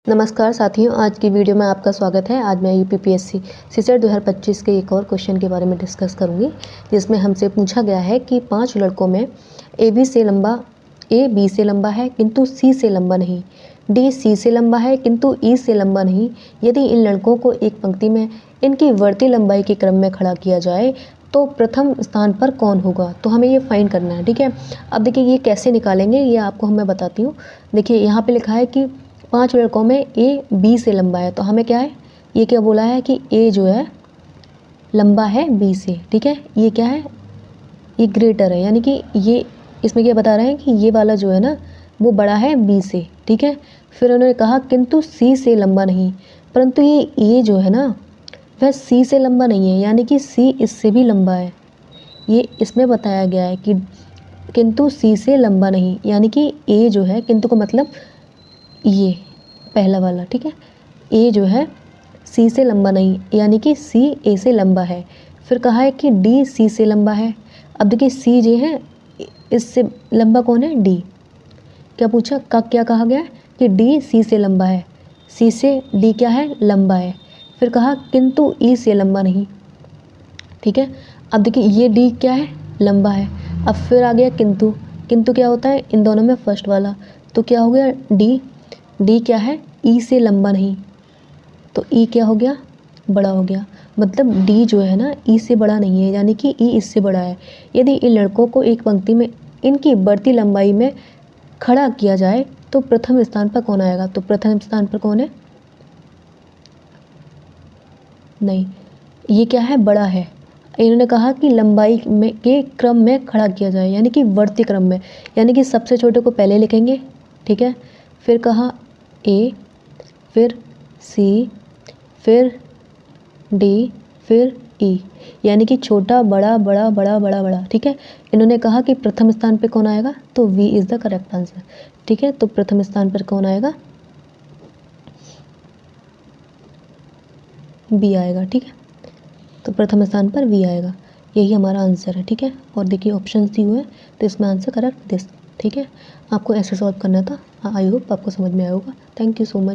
नमस्कार साथियों, आज की वीडियो में आपका स्वागत है। आज मैं यूपीपीएससी सीसेट 2025 के एक और क्वेश्चन के बारे में डिस्कस करूंगी, जिसमें हमसे पूछा गया है कि 5 लड़कों में ए बी से लंबा है किंतु सी से लंबा नहीं, डी सी से लंबा है किंतु ई से लंबा नहीं। यदि इन लड़कों को एक पंक्ति में इनकी वर्ती लंबाई के क्रम में खड़ा किया जाए तो प्रथम स्थान पर कौन होगा। तो हमें ये फाइंड करना है, ठीक है। अब देखिए ये कैसे निकालेंगे, ये आपको मैं बताती हूँ। देखिए यहाँ पे लिखा है कि 5 लड़कों में ए बी से लंबा है, तो हमें क्या है, ये क्या बोला है कि ए जो है लंबा है बी से, ठीक है। ये क्या है, ये ग्रेटर है, यानी कि ये इसमें क्या बता रहे हैं कि ये वाला जो है ना वो बड़ा है बी से, ठीक है। फिर उन्होंने कहा किंतु सी से लंबा नहीं, परंतु ये जो है ना वह सी से लंबा नहीं है, यानी कि सी इससे भी लंबा है। ये इसमें बताया गया है कि किंतु सी से लंबा नहीं, यानी कि ए जो है, किंतु का मतलब ये पहला वाला, ठीक है। ए जो है सी से लंबा नहीं, यानी कि सी ए से लंबा है। फिर कहा है कि डी सी से लंबा है। अब देखिए सी जो है इससे लंबा कौन है, डी। क्या पूछा, का क्या कहा गया कि डी सी से लंबा है, सी से डी क्या है, लंबा है। फिर कहा किंतु ई से लंबा नहीं, ठीक है। अब देखिए ये डी क्या है, लंबा है। अब फिर आ गया किंतु, किंतु क्या होता है इन दोनों में फर्स्ट वाला, तो क्या हो गया डी क्या है, ई से लंबा नहीं, तो ई क्या हो गया, बड़ा हो गया। मतलब डी जो है ना ई से बड़ा नहीं है, यानी कि ई इससे बड़ा है। यदि इन लड़कों को एक पंक्ति में इनकी बढ़ती लंबाई में खड़ा किया जाए तो प्रथम स्थान पर कौन आएगा। तो प्रथम स्थान पर कौन है, नहीं, ये क्या है, बड़ा है। इन्होंने कहा कि लंबाई में के क्रम में खड़ा किया जाए, यानी कि बढ़ती क्रम में, यानी कि सबसे छोटे को पहले लिखेंगे, ठीक है। फिर कहा ए, फिर सी, फिर डी, फिर ई, यानी कि छोटा बड़ा बड़ा बड़ा बड़ा बड़ा, ठीक है। इन्होंने कहा कि प्रथम स्थान पे कौन आएगा, तो V is the correct answer, ठीक है। तो प्रथम स्थान पर कौन आएगा, बी आएगा, ठीक है। तो प्रथम स्थान पर वी आएगा, यही हमारा आंसर है, ठीक है। और देखिए ऑप्शन दिए हुए हैं, तो इसमें आंसर करेक्ट दिस, ठीक है। आपको ऐसे सॉल्व करना था। आई होप आपको समझ में आया होगा। Thank you so much.